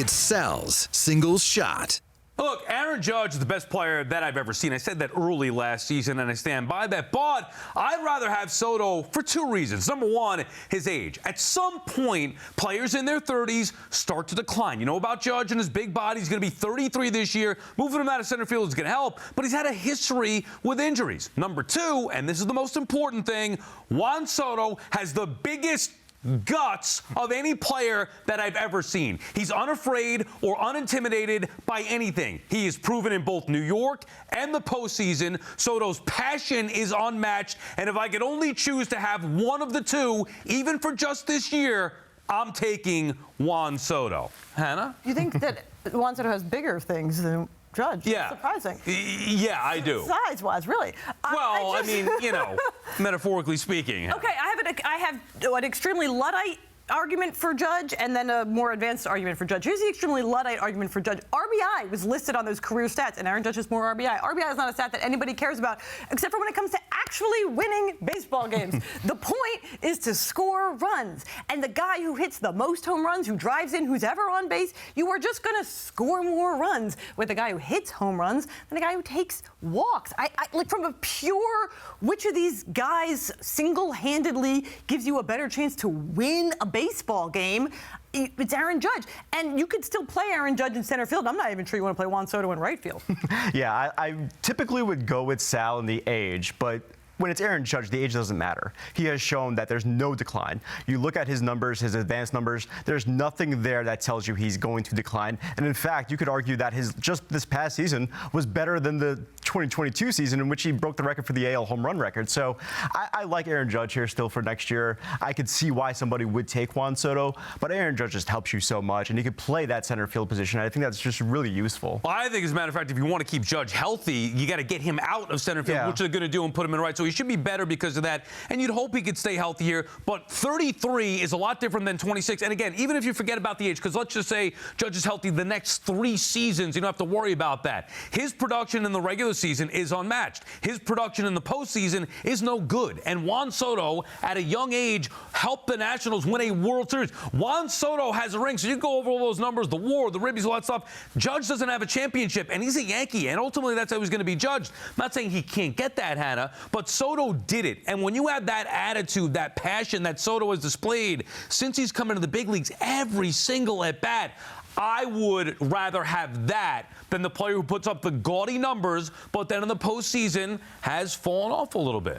It's Sal's Singles Shot. Look, Aaron Judge is the best player that I've ever seen. I said that early last season, and I stand by that. But I'd rather have Soto for two reasons. Number one, his age. At some point, players in their 30s start to decline. You know about Judge and his big body. He's going to be 33 this year. Moving him out of center field is going to help, but he's had a history with injuries. Number two, and this is the most important thing, Juan Soto has the biggest guts of any player that I've ever seen. He's unafraid or unintimidated by anything. He is proven in both New York and the postseason. Soto's passion is unmatched, and if I could only choose to have one of the two, even for just this year, I'm taking Juan Soto. Hannah? You think that Juan Soto has bigger things than Judge? Yeah. That's surprising. Yeah, I do. Size-wise, really. Well, I mean, you know, metaphorically speaking. Okay, I have an extremely Luddite argument for Judge and then a more advanced argument for Judge. Here's the extremely Luddite argument for Judge. RBI was listed on those career stats, and Aaron Judge has more RBI. RBI is not a stat that anybody cares about, except for when it comes to actually winning baseball games. The point is to score runs. And the guy who hits the most home runs, who drives in, who's ever on base, you are just going to score more runs with the guy who hits home runs than the guy who takes walks. I like, from a pure, which of these guys single-handedly gives you a better chance to win a baseball game, it's Aaron Judge. And you could still play Aaron Judge in center field. I'm not even sure you want to play Juan Soto in right field. Yeah, I typically would go with Sal in the age, but when it's Aaron Judge, the age doesn't matter. He has shown that there's no decline. You look at his numbers, his advanced numbers, there's nothing there that tells you he's going to decline. And in fact, you could argue that his just this past season was better than the 2022 season in which he broke the record for the AL home run record. So I like Aaron Judge here still for next year. I could see why somebody would take Juan Soto, but Aaron Judge just helps you so much, and he could play that center field position. I think that's just really useful. Well, I think, as a matter of fact, if you want to keep Judge healthy, you got to get him out of center field, which they're going to do, and put him in right. So he should be better because of that, and you'd hope he could stay healthy here. But 33 is a lot different than 26. And again, even if you forget about the age, because let's just say Judge is healthy the next 3 seasons, you don't have to worry about that. His production in the regular season is unmatched. His production in the postseason is no good. And Juan Soto, at a young age, helped the Nationals win a World Series. Juan Soto has a ring, so you go over all those numbers, the WAR, the ribbies, all that stuff. Judge doesn't have a championship, and he's a Yankee, and ultimately that's how he's going to be judged. I'm not saying he can't get that, Hannah, but Soto did it. And when you have that attitude, that passion that Soto has displayed since he's come into the big leagues, every single at-bat, I would rather have that than the player who puts up the gaudy numbers, but then in the postseason has fallen off a little bit.